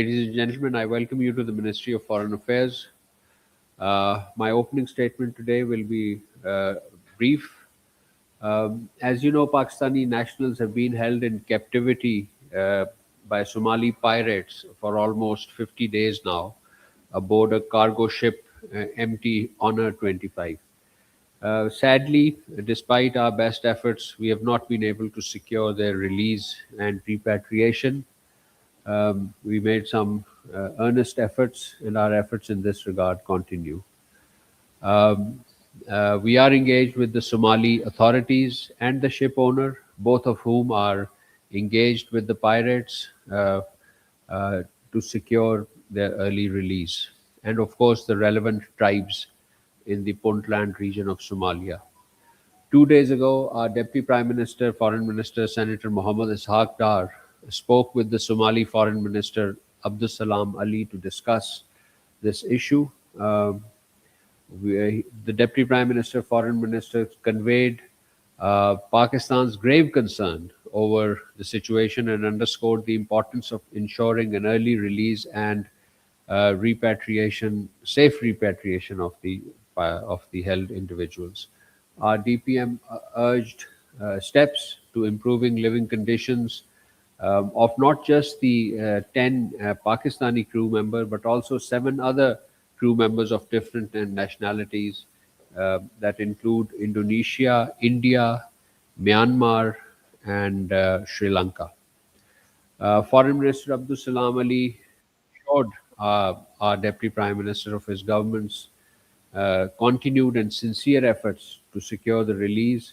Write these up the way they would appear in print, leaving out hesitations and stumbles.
Ladies and gentlemen, I welcome you to the Ministry of Foreign Affairs. My opening statement today will be brief. As you know, Pakistani nationals have been held in captivity by Somali pirates for almost 50 days now aboard a cargo ship MT Honor 25. Sadly, despite our best efforts, we have not been able to secure their release and repatriation. We made some earnest efforts, and our efforts in this regard continue. Um, we are engaged with the Somali authorities and the ship owner, both of whom are engaged with the pirates uh, to secure their early release, and of course, the relevant tribes in the Puntland region of Somalia. 2 days ago, our Deputy Prime Minister, Foreign Minister, Senator Mohammed Ishaq Dar, spoke with the Somali Foreign Minister Abdus Salam Ali to discuss this issue. The Deputy Prime Minister, Foreign Minister conveyed Pakistan's grave concern over the situation and underscored the importance of ensuring an early release and safe repatriation of the held individuals. Our DPM urged steps to improving living conditions of not just the 10 Pakistani crew members, but also seven other crew members of different nationalities that include Indonesia, India, Myanmar, and Sri Lanka. Foreign Minister Abdul Salam Ali assured our Deputy Prime Minister of his government's continued and sincere efforts to secure the release.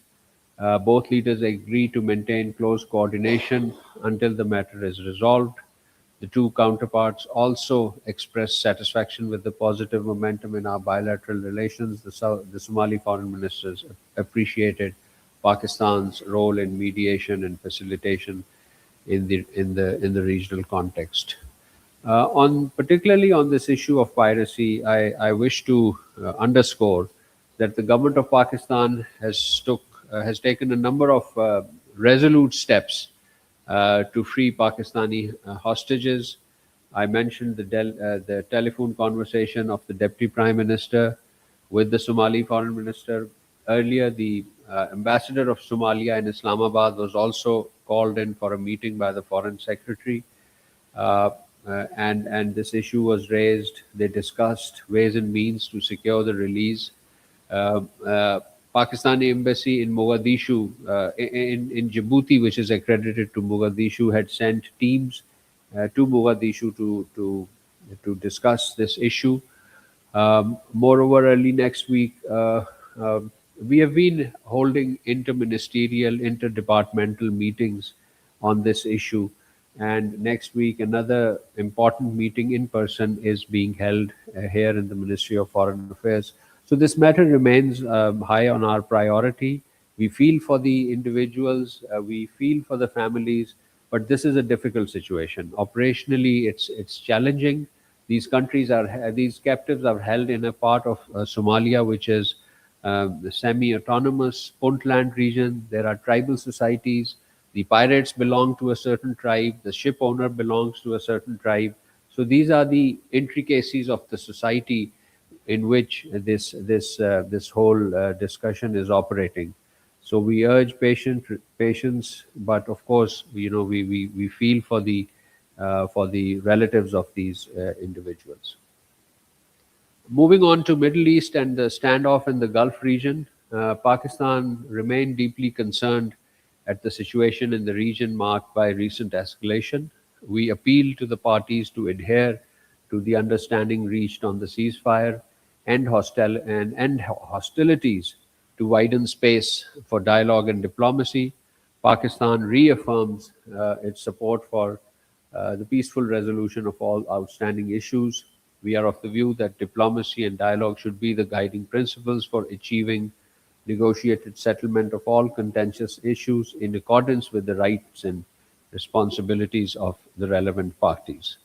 Both leaders agreed to maintain close coordination until the matter is resolved. The two counterparts also expressed satisfaction with the positive momentum in our bilateral relations. The Somali foreign ministers appreciated Pakistan's role in mediation and facilitation in the regional context. On particularly on this issue of piracy, I wish to underscore that the government of Pakistan has taken a number of resolute steps to free Pakistani hostages. I mentioned the telephone conversation of the Deputy Prime Minister with the Somali Foreign Minister. Earlier, the ambassador of Somalia in Islamabad was also called in for a meeting by the Foreign Secretary, uh, and this issue was raised. They discussed ways and means to secure the release. Uh, uh, Pakistani embassy in Mogadishu, in Djibouti, which is accredited to Mogadishu, had sent teams to Mogadishu to discuss this issue. Moreover, early next week, we have been holding interministerial, interdepartmental meetings on this issue. And next week, another important meeting in person is being held here in the Ministry of Foreign Affairs. So this matter remains high on our priority. We feel for the individuals, we feel for the families, but this is a difficult situation. Operationally, it's challenging. These captives are held in a part of Somalia which is the semi-autonomous Puntland region. There are tribal societies. The pirates belong to a certain tribe. The ship owner belongs to a certain tribe. So these are the intricacies of the society in which this whole discussion is operating. So we urge patience, but of course, we feel for the relatives of these individuals. Moving on to Middle East and the standoff in the Gulf region, Pakistan remained deeply concerned at the situation in the region marked by recent escalation. We appeal to the parties to adhere to the understanding reached on the ceasefire, end hostilities, to widen space for dialogue and diplomacy. Pakistan reaffirms its support for the peaceful resolution of all outstanding issues. We are of the view that diplomacy and dialogue should be the guiding principles for achieving negotiated settlement of all contentious issues in accordance with the rights and responsibilities of the relevant parties.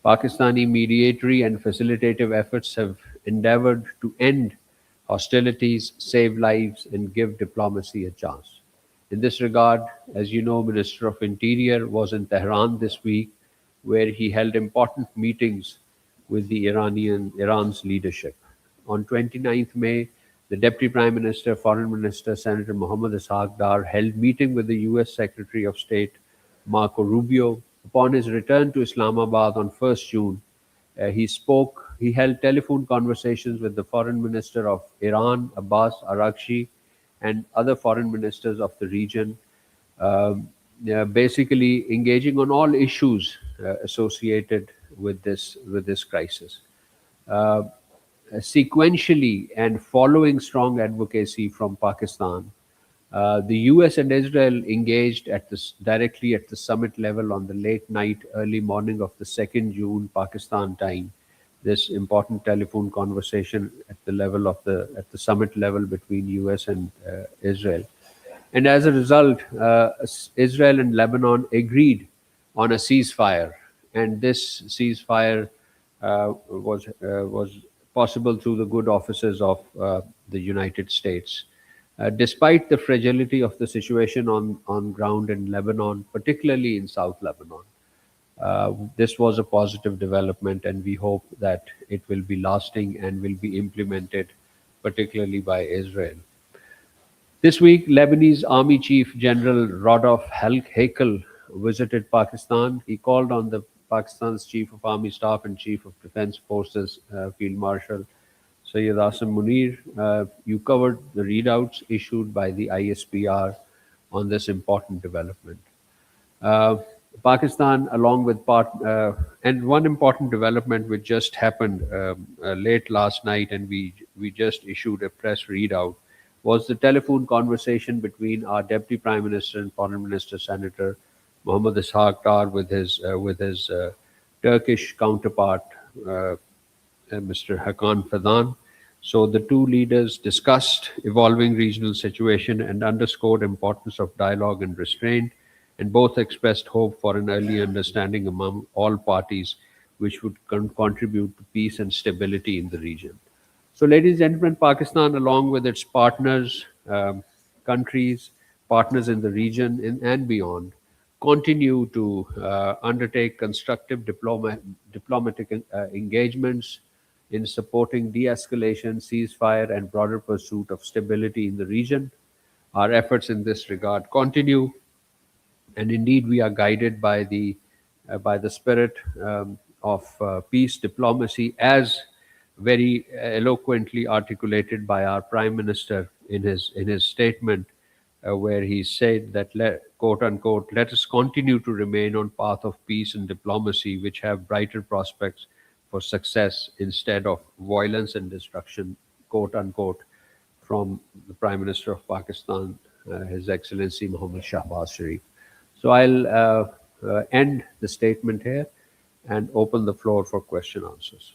Pakistani mediatory and facilitative efforts have endeavored to end hostilities, save lives, and give diplomacy a chance. In this regard, as you know, Minister of Interior was in Tehran this week where he held important meetings with the Iran's leadership. On 29th May, the Deputy Prime Minister, Foreign Minister, Senator Mohammad Ishaq Dar held meeting with the US Secretary of State Marco Rubio. Upon his return to Islamabad on 1st June, he held telephone conversations with the Foreign Minister of Iran, Abbas Araghchi, and other foreign ministers of the region, yeah, basically engaging on all issues associated with this crisis. Uh, Sequentially and following strong advocacy from Pakistan, the US and Israel engaged directly at the summit level on the late night, early morning of the 2nd June Pakistan time. This important telephone conversation at the summit level between US and Israel. And as a result, Israel and Lebanon agreed on a ceasefire. And this ceasefire was possible through the good offices of the United States. Despite the fragility of the situation on ground in Lebanon, particularly in South Lebanon, this was a positive development, and we hope that it will be lasting and will be implemented, particularly by Israel. This week, Lebanese Army Chief General Rodolphe Hakel visited Pakistan. He called on the Pakistan's Chief of Army Staff and Chief of Defense Forces, Field Marshal Sayyid Asim Munir. You covered the readouts issued by the ISPR on this important development. Uh, Pakistan, along with and one important development which just happened late last night, and we just issued a press readout, was the telephone conversation between our Deputy Prime Minister and Foreign Minister Senator Mohammad Ishaq Dar with his Turkish counterpart, Mr. Hakan Fidan. So the two leaders discussed evolving regional situation and underscored importance of dialogue and restraint, and both expressed hope for an early understanding among all parties, which would contribute to peace and stability in the region. So, ladies and gentlemen, Pakistan, along with its partners, countries, partners in the region and beyond, continue to undertake constructive diplomatic engagements in supporting de escalation, ceasefire, and broader pursuit of stability in the region. Our efforts in this regard continue, and indeed we are guided by the spirit of peace diplomacy, as very eloquently articulated by our prime minister in his statement, where he said that, quote unquote, let us continue to remain on path of peace and diplomacy, which have brighter prospects for success instead of violence and destruction, quote unquote, from the Prime Minister of Pakistan, His Excellency Muhammad Shahbaz Sharif. So I'll end the statement here and open the floor for question answers.